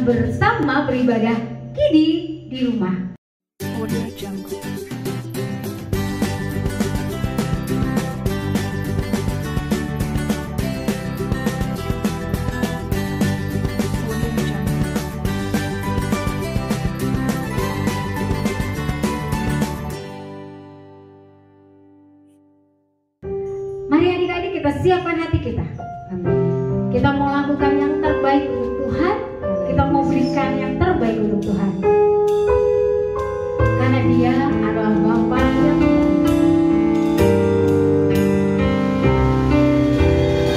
bersama beribadah Kidi di rumah. Mari adik-adik kita siapkan hati kita. Kita mau lakukan yang terbaik untuk Tuhan. Kita mau berikan yang terbaik untuk Tuhan. Karena Dia adalah Bapa yang baik.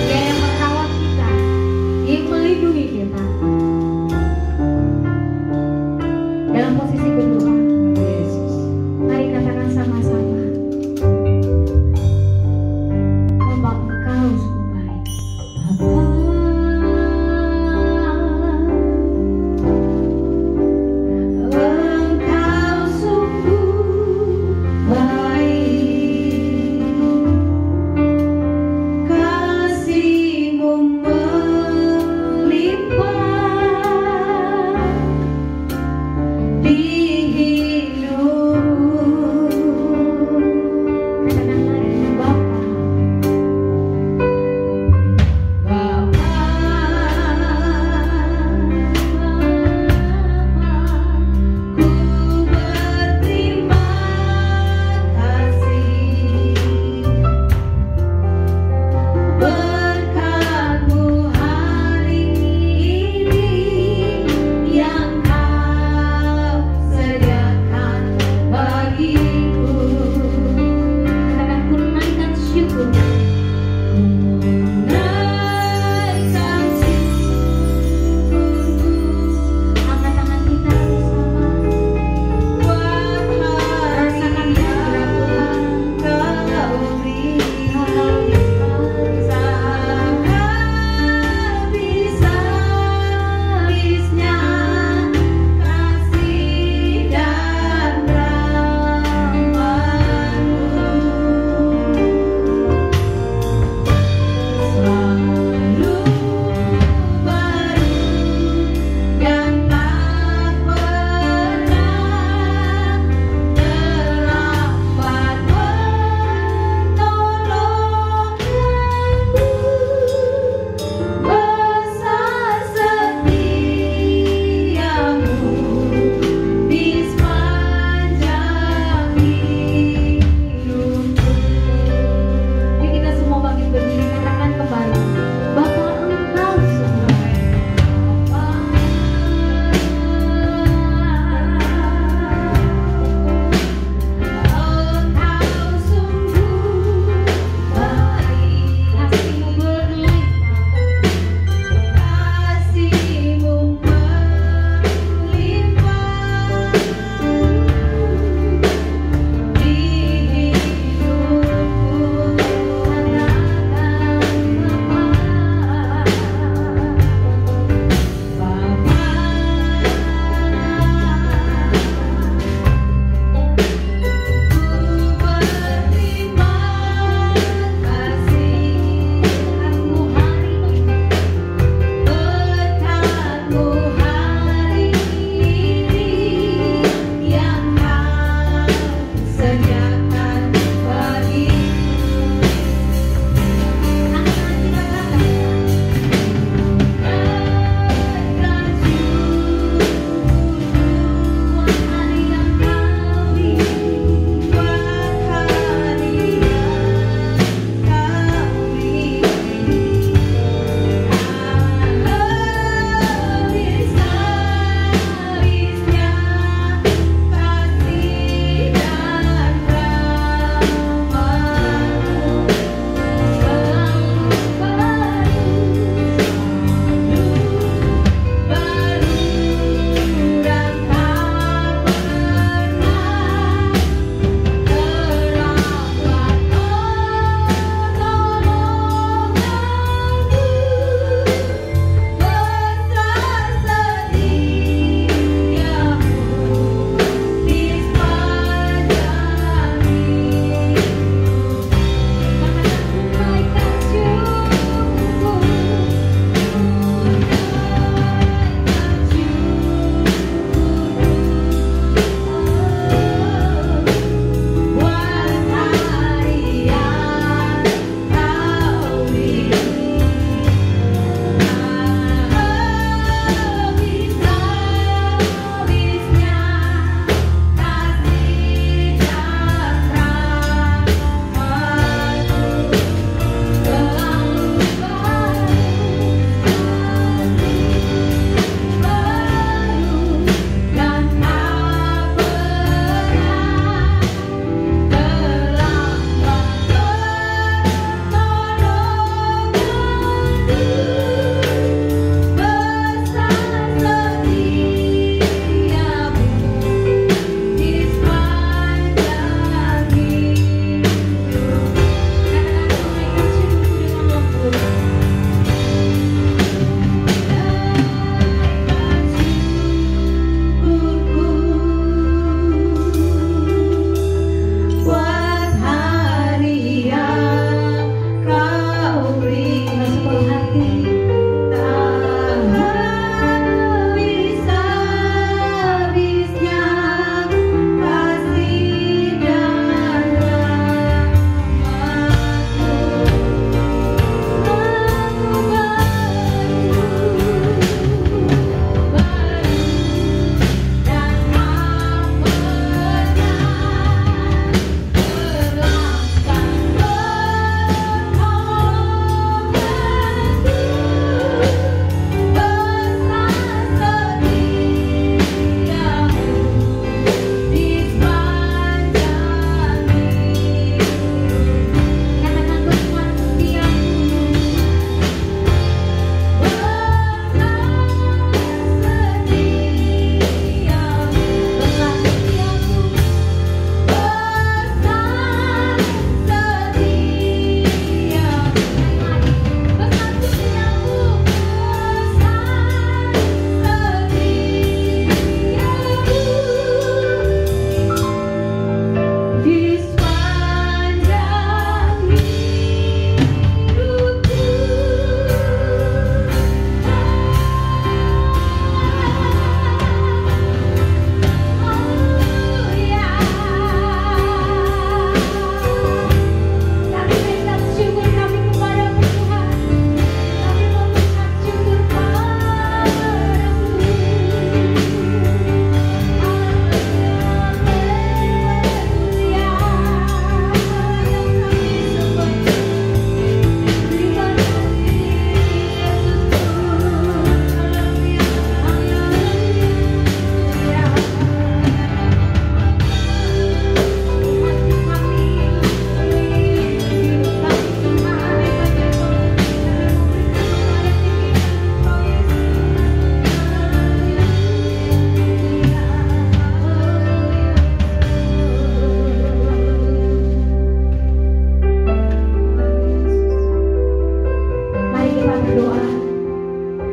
Dia yang merawat kita. Dia yang melindungi kita. Dalam posisi berdoa, Yesus, mari katakan sama-sama. Kasih-Mu melimpah.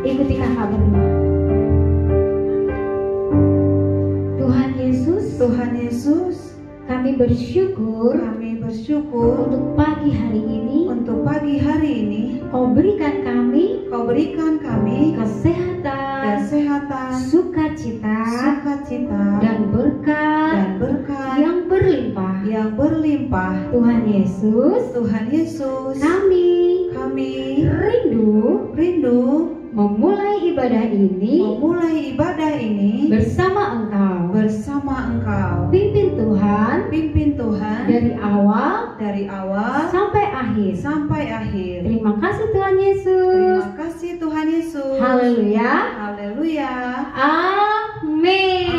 Ikuti kakak berdoa. Tuhan Yesus, kami bersyukur untuk pagi hari ini Kau berikan kami kesehatan, sukacita dan berkat yang berlimpah. Tuhan Yesus, kami rindu memulai ibadah ini bersama Engkau. Pimpin Tuhan dari awal sampai akhir. Terima kasih Tuhan Yesus. Haleluya. Amin.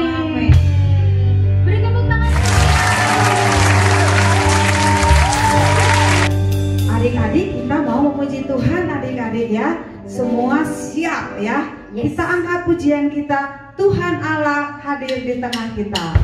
Beri tepuk tangan. Adik-adik, kita mau memuji Tuhan, adik-adik ya. Semua siap ya. Yes. Kita angkat pujian kita. Tuhan Allah hadir di tengah kita.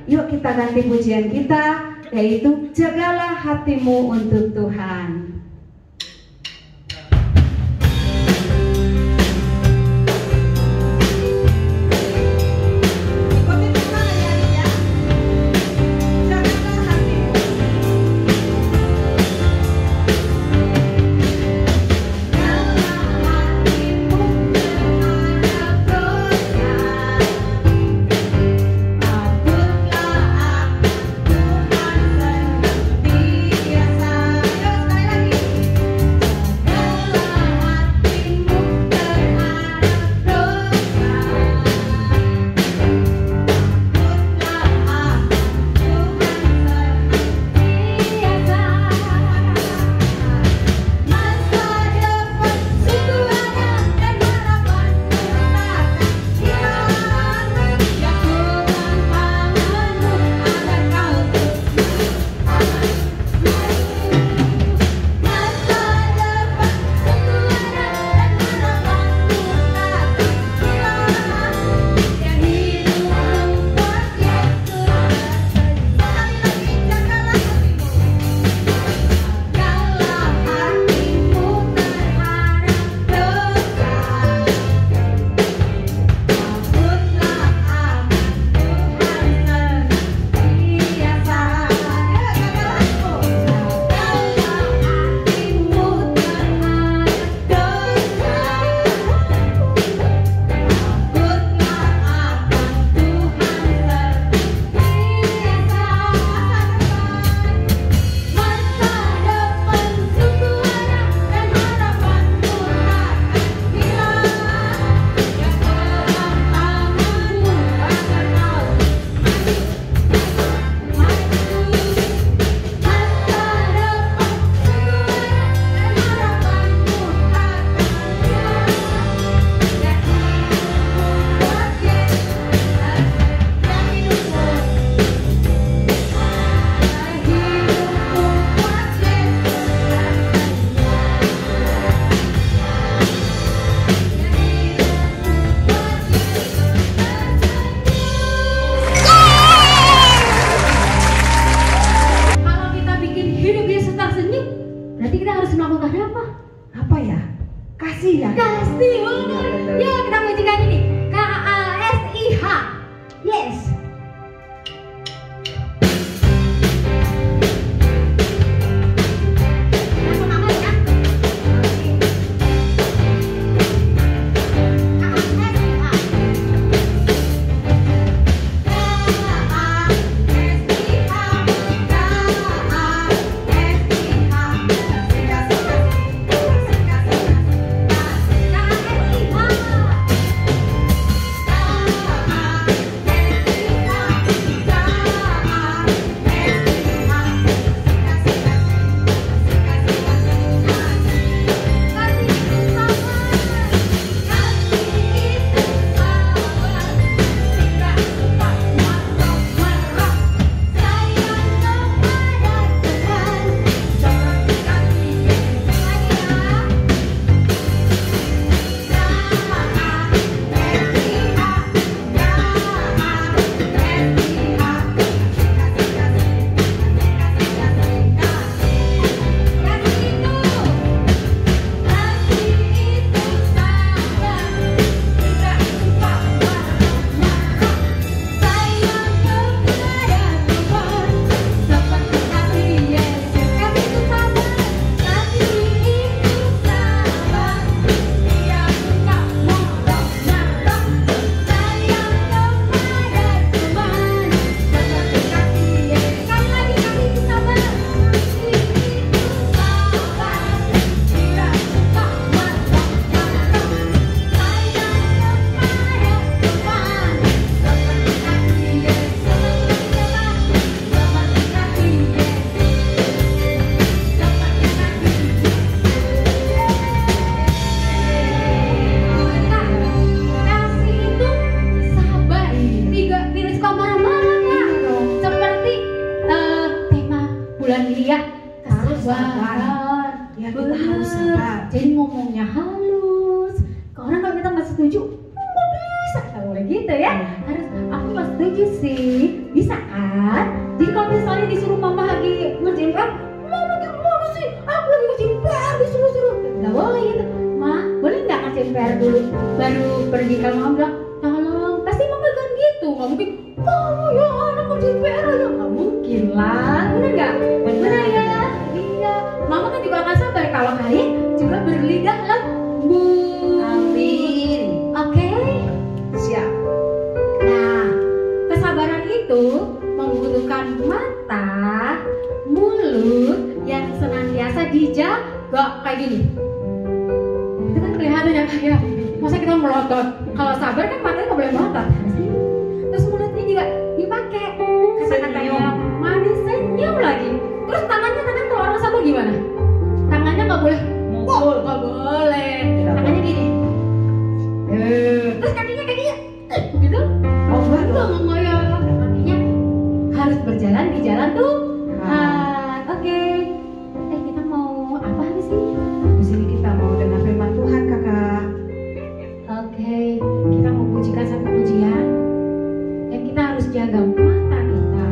Yuk kita ganti pujian kita, yaitu jagalah hatimu untuk Tuhan. Sekali lagi. Kesabaran apa? Apa ya? Kasih ya? Kasih, benar. Yuk kita pujikan ini. KASIH. Yes. Jadi ngomongnya halus. Kalau orang kalau kita nggak setuju, nggak bisa, nggak boleh gitu ya. Harus aku nggak setuju sih, bisa kan? Jadi kalau misalnya disuruh mama lagi ngerjain PR, mama gimana sih? Aku lagi ngerjain PR disuruh-suruh, nggak boleh gitu. Ma, boleh nggak ngerjain PR dulu, baru pergi. Kalau mama bilang, tolong, pasti mama kan gitu, nggak mungkin. Kamu ya anak ngerjain PR aja, nggak mungkin lah, bener nggak? Bener ya. Iya, mama kan juga akan sabar kalau kalian juga berlidah lembut. Amin. Oke? Siap. Nah, kesabaran itu membutuhkan mata, mulut yang senantiasa dijaga kayak gini. Itu kan kelihatan ya kayak, masa kita melotot? Kalau sabar kan matanya nggak boleh melotot. Terus mulutnya juga dipakai kata-kata yang manis, senyum lagi. Terus tangannya kalau orang sabar gimana? Tangannya nggak boleh mukul, nggak boleh. Tangannya gini. Terus kakinya gitu. Oh enggak. Kakinya harus berjalan di jalan Tuhan. Oke. Kita mau apa sih? Di sini kita mau dengar firman Tuhan, Kakak. Oke. Kita mau pujikan satu pujian. Dan kita harus jaga mata kita,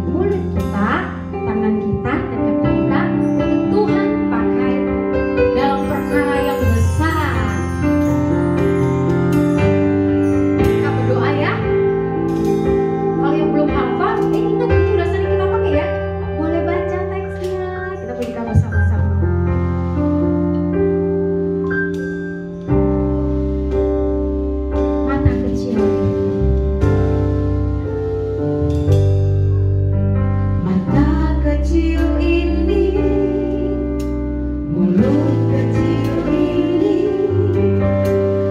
mulut kita, tangan kita, dan kaki kita untuk Tuhan pakai dalam perkara yang besar. Kita berdoa ya. Kalau yang belum hafal, ingat ini udah sering kita pakai ya. Boleh baca teksnya. Kita pujikan bersama-sama. Mata kecil. Mata kecil ini, mulut kecil ini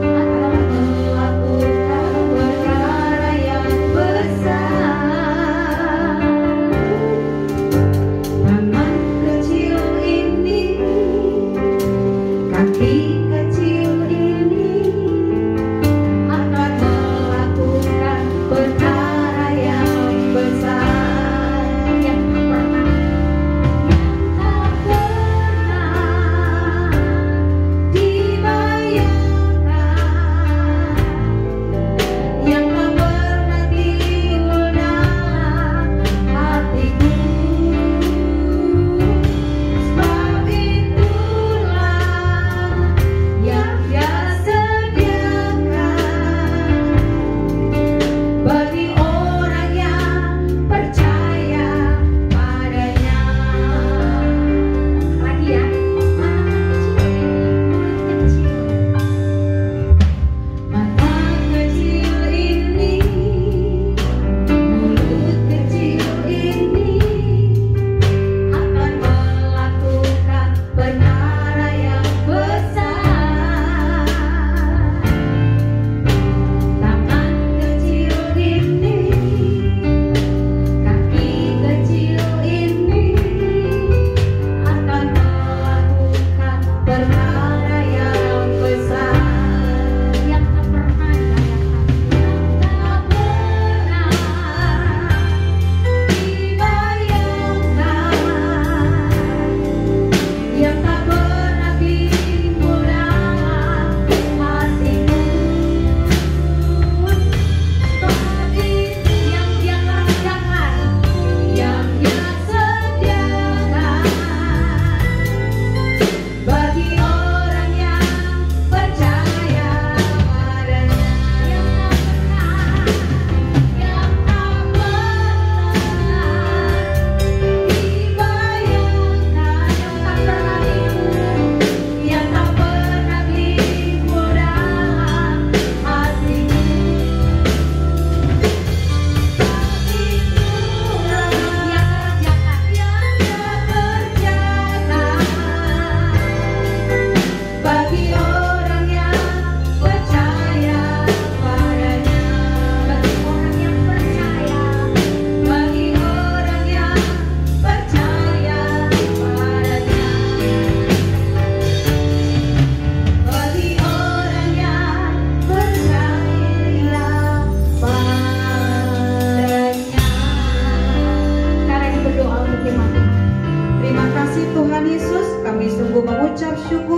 akan melakukan perkara yang besar. Tangan kecil ini, kaki kecil ini akan melakukan perkara yang besar. Yang pernah Tak pernah dibayangkan, yang tak pernah timbul dalam hatiku. Sebab itulah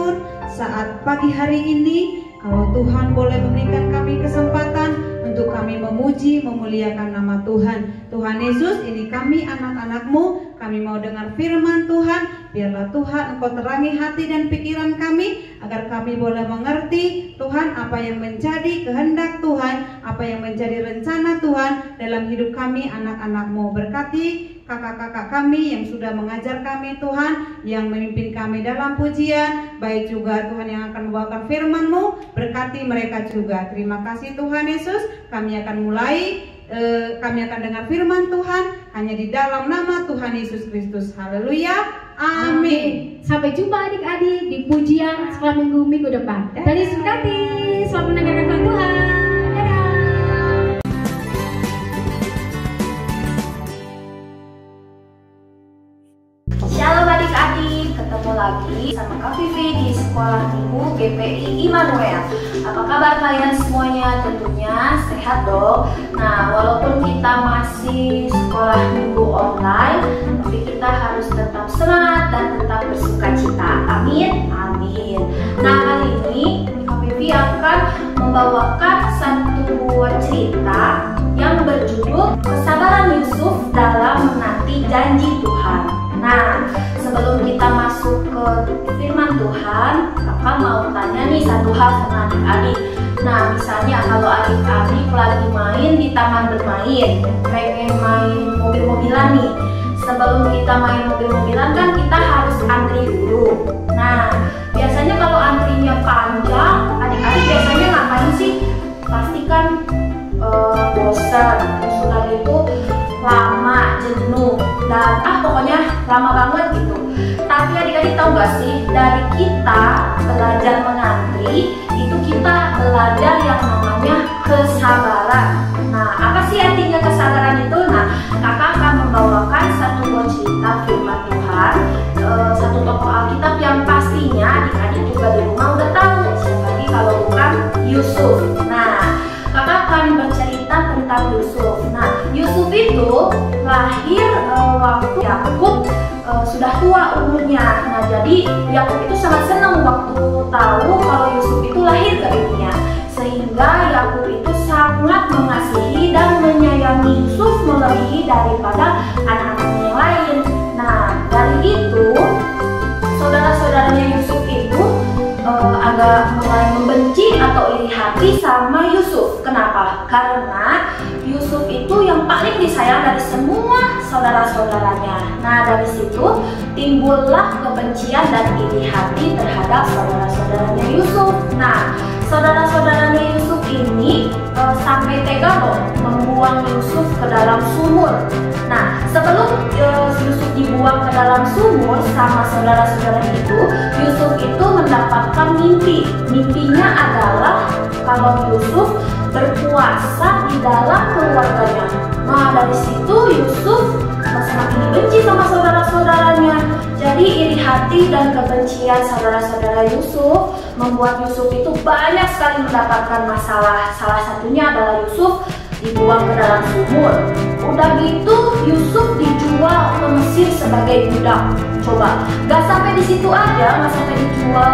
bersyukur saat pagi hari ini kalau Tuhan boleh memberikan kami kesempatan untuk kami memuji, memuliakan nama Tuhan. Tuhan Yesus, ini kami anak-anak-Mu, kami mau dengar firman Tuhan. Biarlah Tuhan Engkau terangi hati dan pikiran kami, agar kami boleh mengerti Tuhan apa yang menjadi kehendak Tuhan, apa yang menjadi rencana Tuhan dalam hidup kami anak-anak-Mu. Berkati kakak-kakak kami yang sudah mengajar kami Tuhan, yang memimpin kami dalam pujian, baik juga Tuhan yang akan membawakan firman-Mu, berkati mereka juga. Terima kasih Tuhan Yesus. Kami akan mulai, kami akan dengar firman Tuhan hanya di dalam nama Tuhan Yesus Kristus. Haleluya. Amin. Sampai jumpa adik-adik di pujian setelah minggu depan. Dari Sukati, selamat mendengarkan firman Tuhan. Dadah. Shalom adik-adik, ketemu lagi sama Kak Vivi di Sekolah Minggu GPI Immanuel. Apa kabar kalian semuanya? Tentunya sehat dong. Nah, walaupun kita masih sekolah minggu online, tapi kita harus tetap semangat dan tetap bersuka cita. Amin, amin. Nah, kali ini Kak Vivi akan membawakan satu cerita yang berjudul Kesabaran Yusuf dalam Menanti Janji Tuhan. Nah, sebelum kita masuk ke firman Tuhan, kakak mau tanya nih satu hal sama adik-adik. Nah, misalnya kalau adik-adik lagi main di taman bermain, pengen main mobil-mobilan nih. Sebelum kita main mobil-mobilan kan kita harus antri dulu. Nah, biasanya kalau antrinya panjang, adik-adik biasanya ngapain sih? Pasti kan bosan, terus udah gitu lama, jenuh, dan pokoknya lama banget gitu. Tapi adik-adik tahu gak sih, dari kita belajar mengantri itu kita belajar yang namanya kesabaran. Nah, apa sih artinya kesabaran itu? Nah, kakak akan membawakan satu buah cerita firman Tuhan, satu tokoh Alkitab yang pastinya adik-adik juga di rumah udah tahu, siapa lagi kalau bukan Yusuf. Nah, kakak akan bercerita tentang Yusuf. Nah, Yusuf itu lahir waktu Yakub sudah tua umurnya. Nah, jadi Yakub itu sangat senang waktu tahu kalau Yusuf itu lahir ke dunia, sehingga Yakub itu sangat mengasihi dan menyayangi Yusuf melebihi daripada anak-anaknya yang lain. Nah, dari itu saudara-saudaranya Yusuf itu agak mulai membenci atau iri hati sama Yusuf. Kenapa? Karena Yusuf itu yang paling disayang dari semua saudara-saudaranya. Nah, dari situ timbullah kebencian dan iri hati terhadap saudara-saudaranya Yusuf. Nah, saudara-saudaranya Yusuf ini sampai tega loh membuang Yusuf ke dalam sumur. Nah, sebelum Yusuf dibuang ke dalam sumur sama saudara-saudara itu, Yusuf itu mendapatkan mimpi. Mimpinya adalah kalau Yusuf berpuasa di dalam keluarganya. Nah, dari situ Yusuf semakin dibenci sama saudara-saudaranya. Jadi iri hati dan kebencian saudara-saudara Yusuf membuat Yusuf itu banyak sekali mendapatkan masalah. Salah satunya adalah Yusuf dibuang ke dalam sumur. Udah gitu Yusuf dijual ke Mesir sebagai budak. Coba, gak sampai di situ aja, gak sampai dijual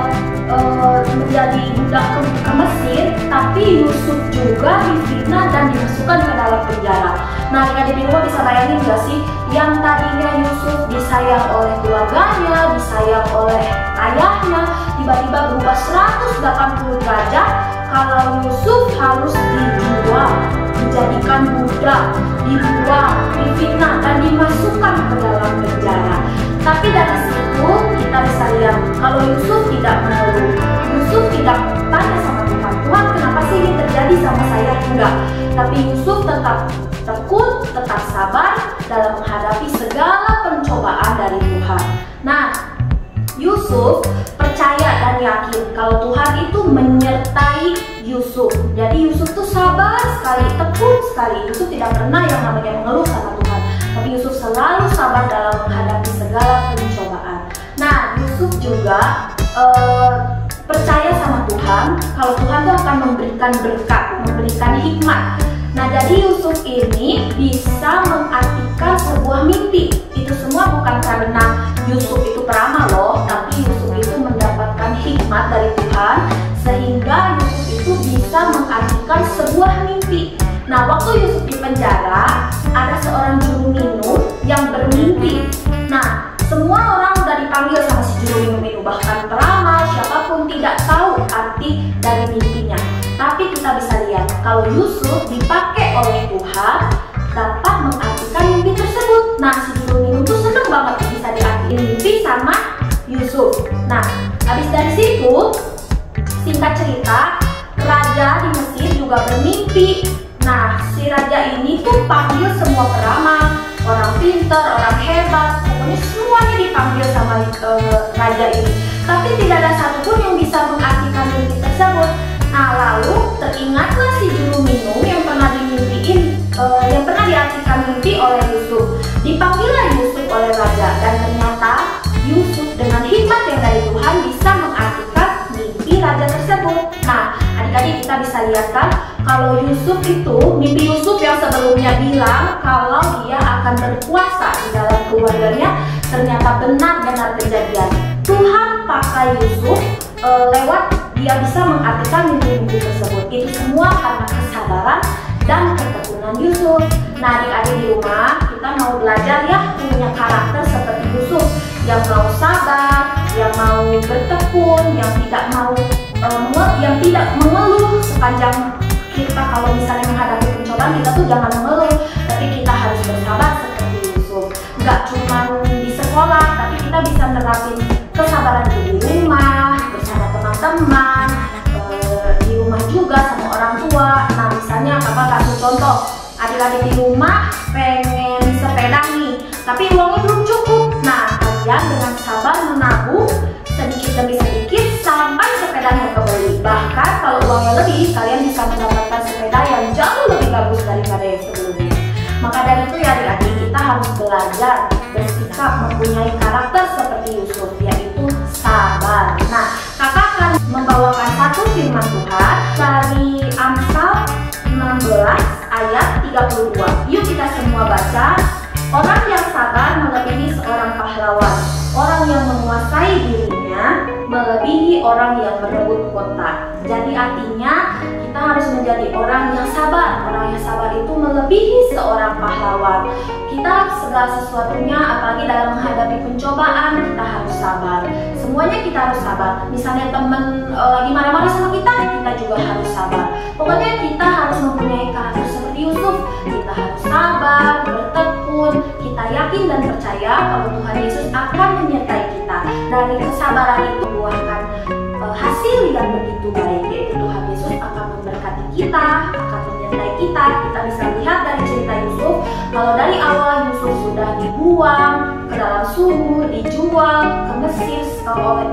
menjadi budak ke Mesir, tapi Yusuf juga difitnah dan dimasukkan ke dalam penjara. Nah, adik-adik di rumah bisa bayangin gak sih, yang tadinya Yusuf disayang oleh keluarganya, disayang oleh ayahnya, tiba-tiba berubah 180 derajat kalau Yusuf harus dijual, dijadikan budak, dibuang, difitnah, dan dimasukkan ke dalam penjara. Tapi dari situ kita bisa lihat kalau Yusuf tidak mengeluh, Yusuf tidak tanya sama Tuhan, Tuhan kenapa sih ini terjadi sama saya? Enggak. Tapi Yusuf tetap tekun, tetap sabar dalam menghadapi segala pencobaan dari Tuhan. Nah, Yusuf percaya dan yakin kalau Tuhan itu menyertai Yusuf. Jadi Yusuf tuh sabar sekali, tekun sekali. Yusuf tidak pernah yang namanya mengeluh sama Tuhan, tapi Yusuf selalu sabar dalam menghadapi segala pencobaan. Nah, Yusuf juga percaya sama Tuhan kalau Tuhan tuh akan memberikan berkat, memberikan hikmat. Nah, jadi Yusuf ini bisa mengartikan sebuah mimpi. Itu semua bukan karena Yusuf itu peramal loh, tapi Yusuf itu mendapatkan hikmat dari Tuhan sehingga Yusuf itu bisa mengartikan sebuah mimpi. Nah, waktu Yusuf di penjara, ada seorang juru minum yang bermimpi. Nah, semua orang udah dipanggil sama si juru minum itu, bahkan peramal, siapapun tidak tahu arti dari mimpinya. Tapi kita bisa lihat kalau Yusuf dipakai oleh Tuhan dapat mengartikan mimpi tersebut. Nah, si juru minum tuh seneng banget bisa diartikan mimpi sama Yusuf. Nah, habis dari situ, singkat cerita, raja di Mesir juga bermimpi. Nah, si raja ini tuh panggil semua peramal, orang pintar, orang hebat, pokoknya semuanya dipanggil sama raja ini. Tapi tidak ada satupun yang bisa mengartikan mimpi tersebut. Nah, lalu teringatlah si juru minum yang pernah yang pernah diartikan mimpi oleh Yusuf. Dipanggillah Yusuf oleh raja, dan ternyata Yusuf dengan hikmat yang dari Tuhan bisa mengartikan mimpi raja tersebut. Nah, adik-adik kita bisa lihat kan, kalau Yusuf itu, mimpi Yusuf yang sebelumnya bilang kalau dia akan berkuasa di dalam keluarganya, ternyata benar-benar kejadian. Tuhan pakai Yusuf lewat dia bisa mengartikan mimpi-mimpi tersebut. Itu semua karena kesabaran dan ketekunan Yusuf. Nah, adik-adik di rumah, kita mau belajar ya punya karakter seperti Yusuf, yang mau sabar, yang mau bertekun, yang tidak mengeluh sepanjang kita kalau misalnya menghadapi pencobaan, kita tuh jangan mengeluh, tapi kita harus bersabar seperti Yusuf. Nggak cuma di sekolah, tapi kita bisa menerapin kesabaran di rumah, bersama teman-teman, di rumah juga sama orang tua. Nah, misalnya kakak kasih contoh, adik-adik di rumah pengen sepeda nih, tapi uangnya belum cukup. Nah, kalian dengan sabar menabung sedikit demi sedikit sampai sepedanya kebeli. Bahkan kalau uangnya lebih, kalian bisa mendapatkan sepeda yang jauh lebih bagus daripada yang sebelumnya. Maka dari itu ya adik-adik, kita harus belajar bersikap mempunyai karakter seperti Yusuf, yaitu sabar. Nah, kakak akan membawakan satu firman Tuhan dari Amsal 16 ayat 32. Yuk kita semua baca. Orang yang sabar melebihi seorang pahlawan. Orang yang menguasai dirinya melebihi orang yang merebut kota. Jadi artinya kita harus menjadi orang yang sabar. Orang yang sabar itu melebihi seorang pahlawan. Kita segala sesuatunya, apalagi dalam menghadapi pencobaan, kita harus sabar. Semuanya kita harus sabar. Misalnya teman lagi marah-marah sama kita juga harus sabar. Pokoknya kita harus mempunyai karakter seperti Yusuf. Kita harus sabar, bertekun. Kita yakin dan percaya kalau Tuhan Yesus akan menyertai kita. Dari kesabaran itu buahkan hasil yang begitu baik, yaitu Tuhan Yesus akan memberkati kita, akan menyertai kita. Kita bisa lihat dari cerita Yusuf, kalau dari awal Yusuf sudah dibuang ke dalam sumur, dijual ke Mesir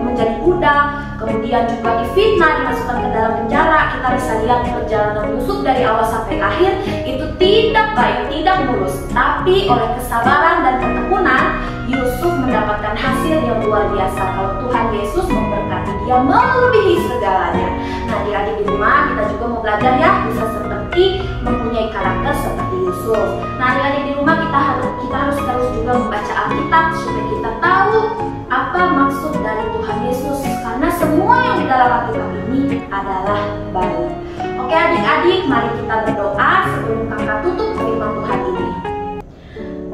menjadi budak, kemudian juga difitnah, dimasukkan ke dalam penjara. Kita bisa lihat perjalanan Yusuf dari awal sampai akhir itu tidak baik, tidak mulus, tapi oleh kesabaran dan ketekunan Yusuf mendapatkan hasil yang luar biasa. Kalau Tuhan Yesus memberkati dia melebihi segalanya. Nah, adik-adik di rumah kita juga mau belajar ya, bisa seperti mempunyai karakter seperti Yusuf. Nah, adik-adik di rumah kita harus terus juga membaca Alkitab supaya kita tahu apa maksud dari Tuhan Yesus, karena semua yang di dalam Alkitab ini adalah baik. Oke adik-adik, mari kita berdoa sebelum kakak tutup firman Tuhan ini.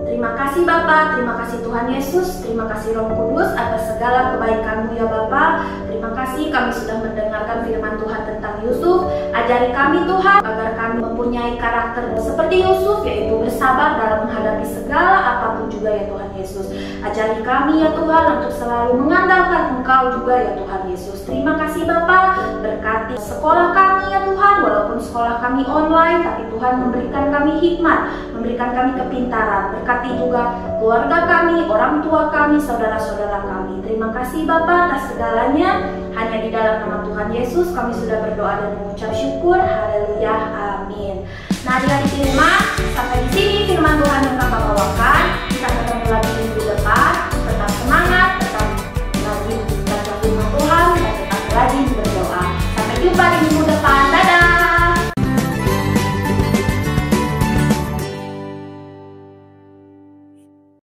Terima kasih Bapa, terima kasih Tuhan Yesus, terima kasih Roh Kudus atas segala kebaikan-Mu ya Bapa. Terima kasih kami sudah mendengarkan firman Tuhan tentang Yusuf. Ajari kami Tuhan agar kami mempunyai karakter seperti Yusuf, yaitu bersabar dalam menghadapi segala apapun juga ya Tuhan Yesus. Ajari kami ya Tuhan untuk selalu mengandalkan Engkau juga ya Tuhan Yesus. Terima kasih Bapa, berkati sekolah kami ya Tuhan, walaupun sekolah kami online, tapi Tuhan memberikan kami hikmat, memberikan kami kepintaran. Berkati juga keluarga kami, orang tua kami, saudara-saudara kami. Terima kasih Bapa atas segalanya. Hanya di dalam nama Tuhan Yesus kami sudah berdoa dan mengucap syukur. Haleluya, amin. Nah, adik-adik di rumah, sampai di